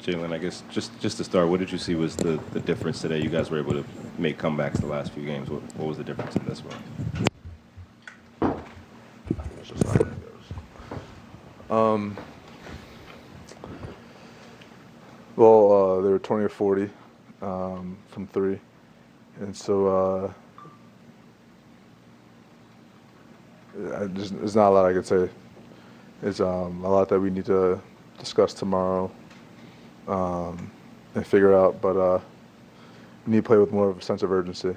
Jalen, I guess just to start, what did you see was the difference today? You guys were able to make comebacks the last few games. What was the difference in this one? That's just not how it goes. They were 20 or 40 from three, and so there's not a lot I could say. It's a lot that we need to discuss tomorrow and figure out, but we need to play with more of a sense of urgency.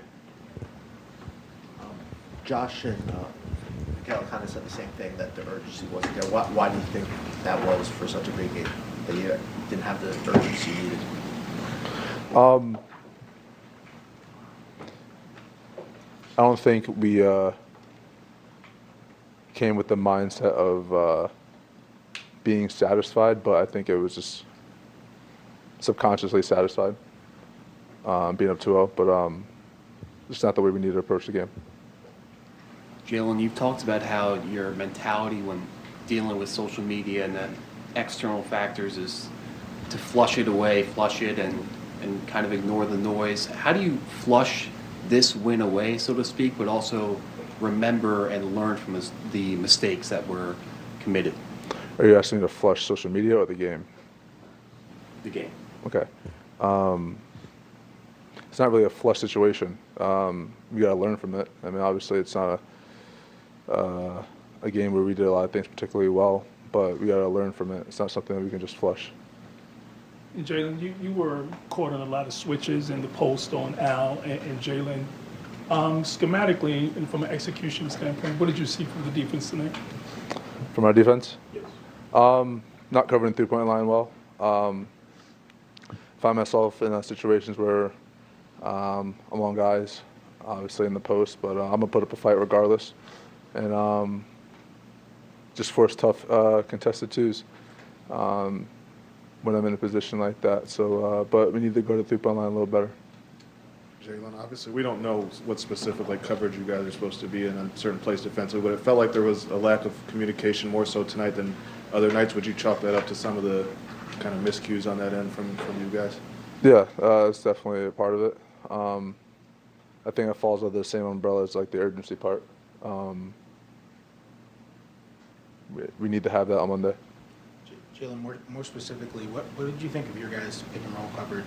Josh and Miguel kind of said the same thing, that the urgency wasn't there. Why do you think that was for such a big game, that you didn't have the urgency needed? I don't think we came with the mindset of being satisfied, but I think it was just subconsciously satisfied being up 2-0, but it's not the way we need to approach the game. Jalen, you've talked about how your mentality when dealing with social media and then external factors is to flush it away, and kind of ignore the noise. How do you flush this win away, so to speak, but also remember and learn from the mistakes that were committed? Are you asking me to flush social media or the game? The game. Okay. It's not really a flush situation. We got to learn from it. I mean, obviously, it's not a game where we did a lot of things particularly well, but we got to learn from it. It's not something that we can just flush. And Jalen, you were caught on a lot of switches in the post on Al and Jalen. Schematically and from an execution standpoint, what did you see from the defense tonight? From our defense? Yes. Not covering three-point line well. Find myself in situations where I'm on guys, obviously in the post, but I'm going to put up a fight regardless. And just force tough contested twos when I'm in a position like that. So, but we need to go to the three-point line a little better. Jalen, obviously, we don't know what specific coverage you guys are supposed to be in a certain place defensively, but it felt like there was a lack of communication more so tonight than other nights. Would you chalk that up to some of the kind of miscues on that end from you guys? Yeah, it's definitely a part of it. I think it falls under the same umbrella as like the urgency part. We need to have that on Monday. Jalen, more specifically, what did you think of your guys' pick and roll coverage,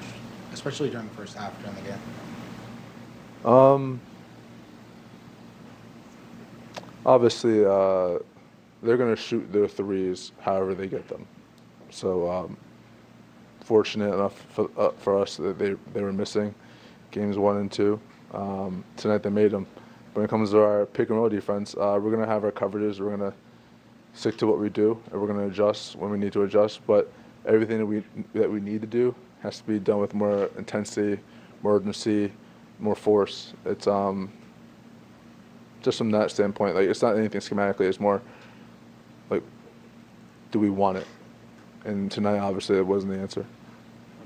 especially during the first half during the game? Obviously, they're going to shoot their threes however they get them. So, fortunate enough for us that they were missing games 1 and 2. Tonight they made them. When it comes to our pick and roll defense, we're going to have our coverages. We're going to stick to what we do, and we're going to adjust when we need to adjust. But everything that we need to do has to be done with more intensity, more urgency, more force. It's just from that standpoint. Like, it's not anything schematically. It's more like, do we want it? And tonight, obviously, it wasn't the answer.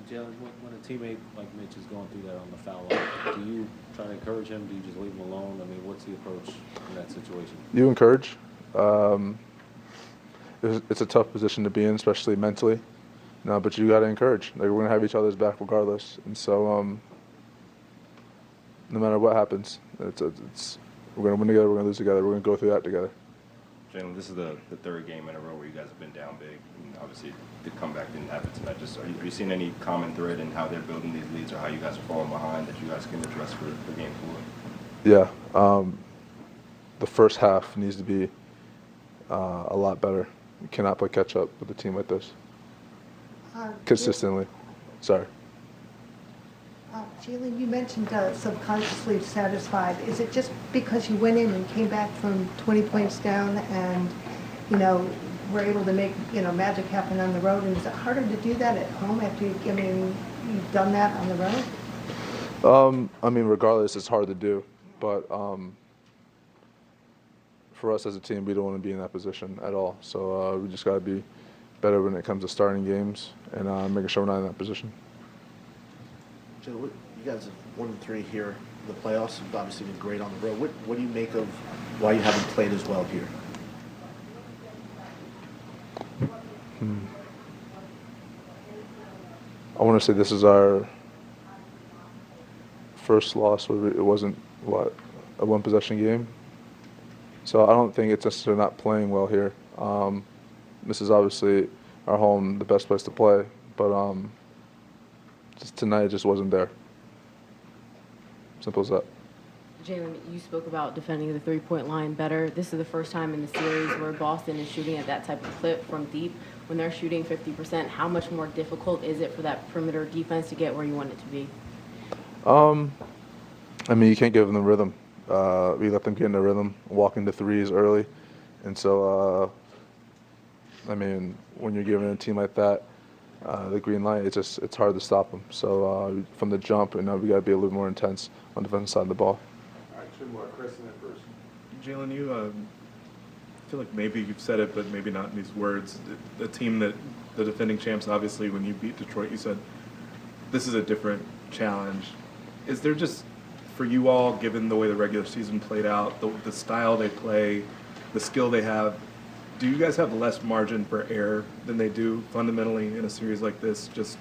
Jalen, when a teammate like Mitch is going through that on the foul line, do you try to encourage him? Do you just leave him alone? I mean, what's the approach in that situation? You encourage. It's a tough position to be in, especially mentally. No, but you got to encourage. Like, we're going to have each other's back regardless. And so, no matter what happens, we're going to win together, we're going to lose together, we're going to go through that together. Jalen, this is the third game in a row where you guys have been down big. And obviously, the comeback didn't happen tonight. Just are you seeing any common thread in how they're building these leads or how you guys are falling behind that you guys can address for game 4? Yeah. The first half needs to be a lot better. You cannot play catch up with a team like this consistently. Sorry. Jalen, you mentioned subconsciously satisfied. Is it just because you went in and came back from 20 points down and, were able to make, magic happen on the road? And is it harder to do that at home after you've done that on the road? I mean, regardless, it's hard to do. But for us as a team, we don't want to be in that position at all. So we just got to be better when it comes to starting games and making sure we're not in that position. Joe, you guys have 1 and 3 here in the playoffs. You've obviously been great on the road. What do you make of why you haven't played as well here? I want to say this is our first loss where it wasn't, a one-possession game. So I don't think it's necessarily not playing well here. This is obviously our home, the best place to play, but just tonight it just wasn't there. Simple as that. Jalen, you spoke about defending the three-point line better. This is the first time in the series where Boston is shooting at that type of clip from deep. When they're shooting 50%, how much more difficult is it for that perimeter defense to get where you want it to be? I mean, you can't give them the rhythm. We let them get in the rhythm, walk into threes early. And so, I mean, when you're giving a team like that the green light, it's hard to stop them. So from the jump, we got to be a little more intense on the defensive side of the ball. All right, two more. Chris and then Bruce. Jalen, you I feel like maybe you've said it, but maybe not in these words. The team that the defending champs, obviously, when you beat Detroit, you said this is a different challenge. Is there just, for you all, given the way the regular season played out, the style they play, the skill they have, do you guys have less margin for error than they do fundamentally in a series like this? Just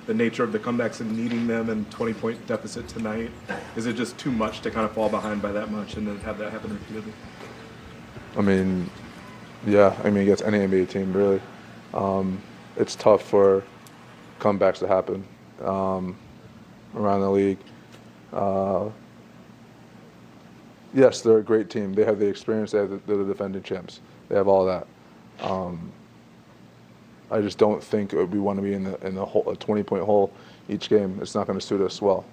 the nature of the comebacks and needing them and 20-point deficit tonight? Is it just too much to kind of fall behind by that much and then have that happen repeatedly? I mean, yeah. I mean, against any NBA team, really. It's tough for comebacks to happen around the league. Yes, they're a great team. They have the experience. They're the defending champs. They have all that. I just don't think we want to be in the hole, a 20-point hole each game. It's not going to suit us well.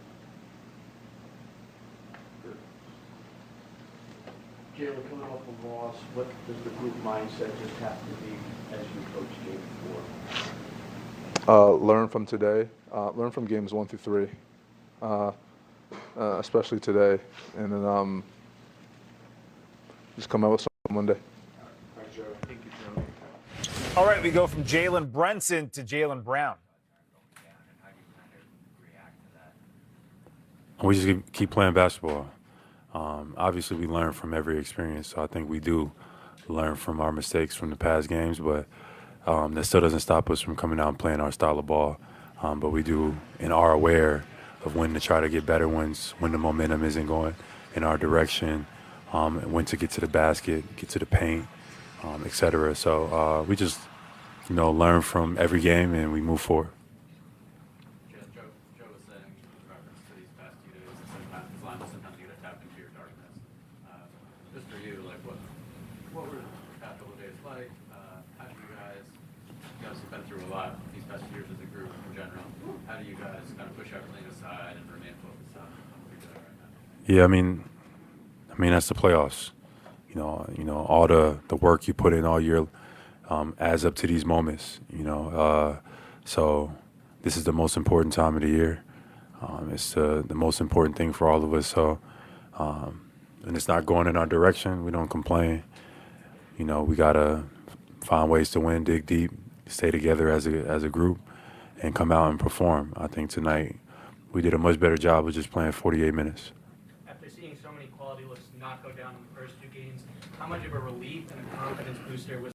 Jalen, coming off a loss, what does the group mindset just have to be as you coach game 4? Learn from today. Learn from games 1 through 3, especially today, and then just come out with something Monday. Thank you, Joe. All right, we go from Jalen Brunson to Jalen Brown. We just keep playing basketball. Obviously, we learn from every experience, so I think we do learn from our mistakes from the past games, but that still doesn't stop us from coming out and playing our style of ball. But we do and are aware of when to try to get better ones, when the momentum isn't going in our direction, when to get to the basket, get to the paint, etc. So we just, learn from every game and we move forward. Joe was saying in reference to these past 2 days, sometimes you got to tap into your darkness. Just for you, like what were the past couple of days like? How do you guys have been through a lot these past years as a group in general? How do you guys kind of push everything aside and remain focused on what you're doing right now? Yeah, I mean that's the playoffs. All the work you put in all year adds up to these moments. So this is the most important time of the year. It's the most important thing for all of us. So and it's not going in our direction. We don't complain. We gotta find ways to win, dig deep, stay together as a group, and come out and perform. I think tonight we did a much better job of just playing 48 minutes. After seeing so many quality looks not go down in the first 2 games, how much of a relief and a confidence booster was